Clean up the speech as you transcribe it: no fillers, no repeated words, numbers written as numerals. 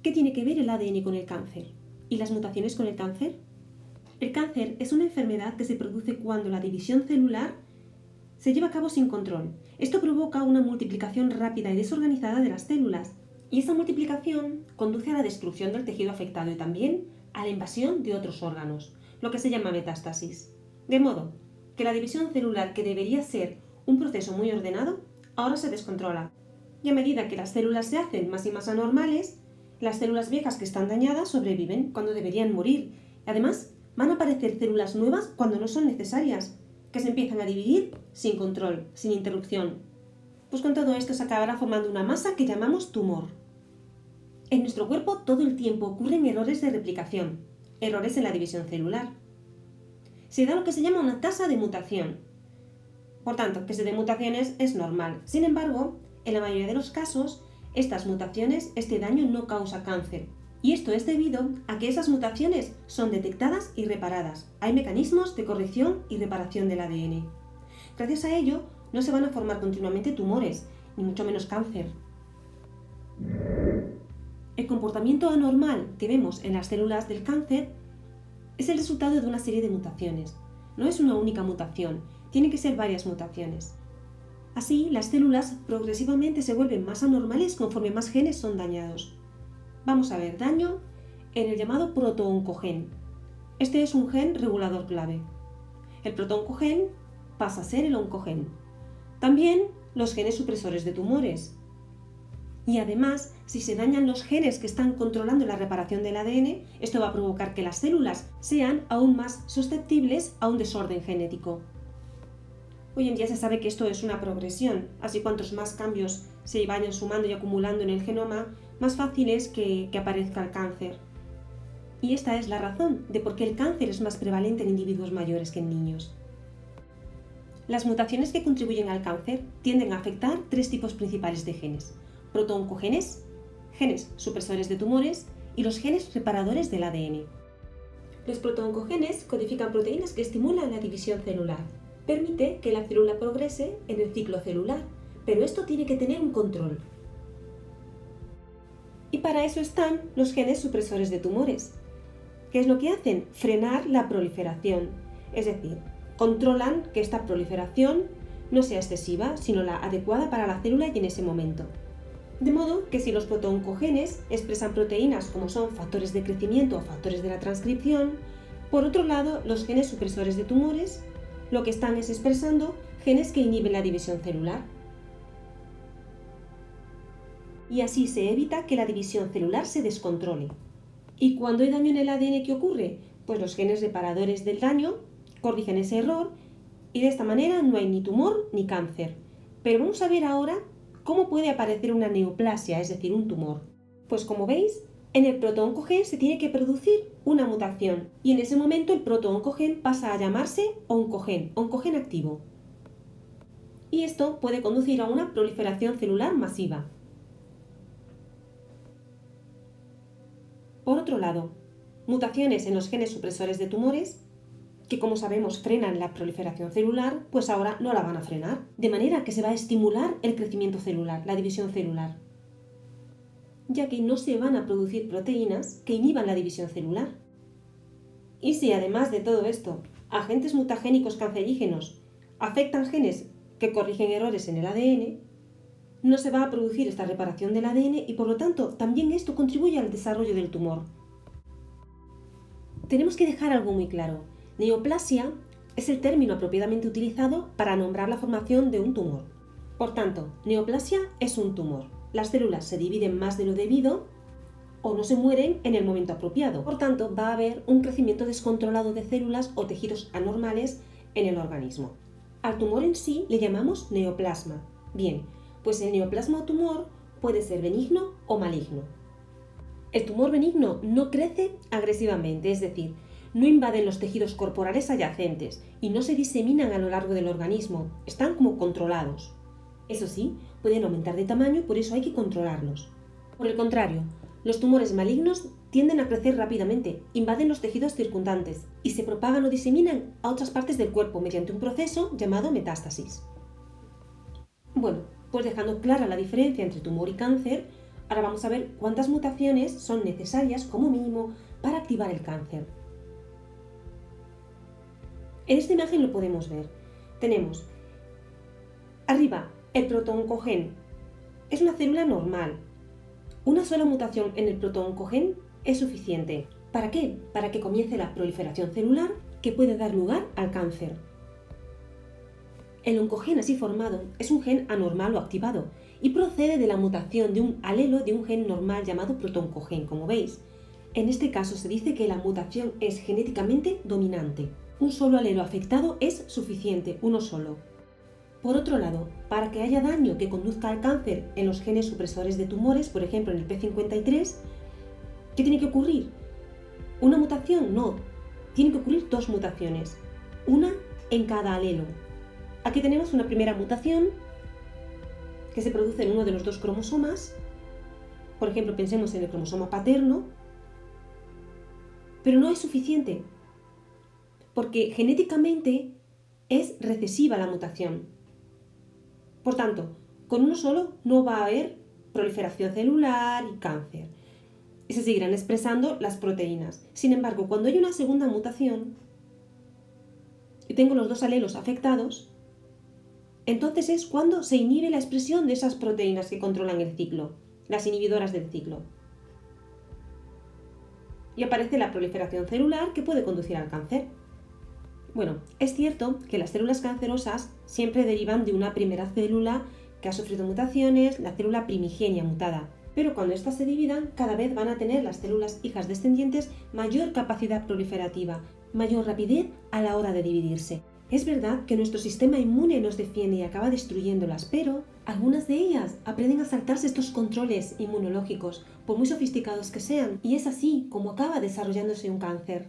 ¿Qué tiene que ver el ADN con el cáncer? ¿Y las mutaciones con el cáncer? El cáncer es una enfermedad que se produce cuando la división celular se lleva a cabo sin control. Esto provoca una multiplicación rápida y desorganizada de las células. Y esa multiplicación conduce a la destrucción del tejido afectado y también a la invasión de otros órganos, lo que se llama metástasis. De modo que la división celular, que debería ser un proceso muy ordenado, ahora se descontrola. Y a medida que las células se hacen más y más anormales, las células viejas que están dañadas sobreviven cuando deberían morir. Además, van a aparecer células nuevas cuando no son necesarias, que se empiezan a dividir sin control, sin interrupción. Pues con todo esto se acabará formando una masa que llamamos tumor. En nuestro cuerpo todo el tiempo ocurren errores de replicación, errores en la división celular. Se da lo que se llama una tasa de mutación. Por tanto, que se den mutaciones es normal. Sin embargo, en la mayoría de los casos, estas mutaciones, este daño no causa cáncer. Y esto es debido a que esas mutaciones son detectadas y reparadas. Hay mecanismos de corrección y reparación del ADN. Gracias a ello, no se van a formar continuamente tumores, ni mucho menos cáncer. El comportamiento anormal que vemos en las células del cáncer es el resultado de una serie de mutaciones. No es una única mutación, tienen que ser varias mutaciones. Así, las células progresivamente se vuelven más anormales conforme más genes son dañados. Vamos a ver daño en el llamado protooncogen. Este es un gen regulador clave. El protooncogen pasa a ser el oncogen. También los genes supresores de tumores. Y además, si se dañan los genes que están controlando la reparación del ADN, esto va a provocar que las células sean aún más susceptibles a un desorden genético. Hoy en día se sabe que esto es una progresión, así cuantos más cambios se vayan sumando y acumulando en el genoma, más fácil es que aparezca el cáncer. Y esta es la razón de por qué el cáncer es más prevalente en individuos mayores que en niños. Las mutaciones que contribuyen al cáncer tienden a afectar tres tipos principales de genes: protooncogenes, genes supresores de tumores y los genes reparadores del ADN. Los protooncogenes codifican proteínas que estimulan la división celular. Permite que la célula progrese en el ciclo celular, pero esto tiene que tener un control. Y para eso están los genes supresores de tumores. ¿Qué es lo que hacen? Frenar la proliferación, es decir, controlan que esta proliferación no sea excesiva, sino la adecuada para la célula y en ese momento. De modo que si los protooncogenes expresan proteínas como son factores de crecimiento o factores de la transcripción, por otro lado, los genes supresores de tumores lo que están es expresando genes que inhiben la división celular. Y así se evita que la división celular se descontrole. ¿Y cuando hay daño en el ADN, qué ocurre? Pues los genes reparadores del daño corrigen ese error y de esta manera no hay ni tumor ni cáncer. Pero vamos a ver ahora cómo puede aparecer una neoplasia, es decir, un tumor. Pues como veis, en el protooncogen se tiene que producir una mutación y en ese momento el protooncogen pasa a llamarse oncogen, oncogen activo. Y esto puede conducir a una proliferación celular masiva. Por otro lado, mutaciones en los genes supresores de tumores, que como sabemos frenan la proliferación celular, pues ahora no la van a frenar, de manera que se va a estimular el crecimiento celular, la división celular, ya que no se van a producir proteínas que inhiban la división celular. Y si además de todo esto, agentes mutagénicos cancerígenos afectan genes que corrigen errores en el ADN, no se va a producir esta reparación del ADN y por lo tanto también esto contribuye al desarrollo del tumor. Tenemos que dejar algo muy claro. Neoplasia es el término apropiadamente utilizado para nombrar la formación de un tumor. Por tanto, neoplasia es un tumor. Las células se dividen más de lo debido o no se mueren en el momento apropiado. Por tanto, va a haber un crecimiento descontrolado de células o tejidos anormales en el organismo. Al tumor en sí le llamamos neoplasma. Bien, pues el neoplasma o tumor puede ser benigno o maligno. El tumor benigno no crece agresivamente, es decir, no invaden los tejidos corporales adyacentes y no se diseminan a lo largo del organismo, están como controlados. Eso sí, pueden aumentar de tamaño y por eso hay que controlarlos. Por el contrario, los tumores malignos tienden a crecer rápidamente, invaden los tejidos circundantes y se propagan o diseminan a otras partes del cuerpo mediante un proceso llamado metástasis. Bueno, pues dejando clara la diferencia entre tumor y cáncer, Ahora vamos a ver cuántas mutaciones son necesarias como mínimo para activar el cáncer. En esta imagen lo podemos ver. Tenemos arriba el protooncogen. Es una célula normal. Una sola mutación en el protooncogen es suficiente. ¿Para qué? Para que comience la proliferación celular que puede dar lugar al cáncer. El oncogen así formado es un gen anormal o activado y procede de la mutación de un alelo de un gen normal llamado protooncogen, como veis. En este caso se dice que la mutación es genéticamente dominante. Un solo alelo afectado es suficiente, uno solo. Por otro lado, para que haya daño que conduzca al cáncer en los genes supresores de tumores, por ejemplo en el P53, ¿qué tiene que ocurrir? ¿Una mutación? No. Tienen que ocurrir dos mutaciones, una en cada alelo. Aquí tenemos una primera mutación que se produce en uno de los dos cromosomas. Por ejemplo, pensemos en el cromosoma paterno. Pero no es suficiente, porque genéticamente es recesiva la mutación. Por tanto, con uno solo no va a haber proliferación celular y cáncer. Y se seguirán expresando las proteínas. Sin embargo, cuando hay una segunda mutación y tengo los dos alelos afectados, entonces es cuando se inhibe la expresión de esas proteínas que controlan el ciclo, las inhibidoras del ciclo. Y aparece la proliferación celular que puede conducir al cáncer. Bueno, es cierto que las células cancerosas siempre derivan de una primera célula que ha sufrido mutaciones, la célula primigenia mutada. Pero cuando éstas se dividan, cada vez van a tener las células hijas descendientes mayor capacidad proliferativa, mayor rapidez a la hora de dividirse. Es verdad que nuestro sistema inmune nos defiende y acaba destruyéndolas, pero algunas de ellas aprenden a saltarse estos controles inmunológicos, por muy sofisticados que sean, y es así como acaba desarrollándose un cáncer.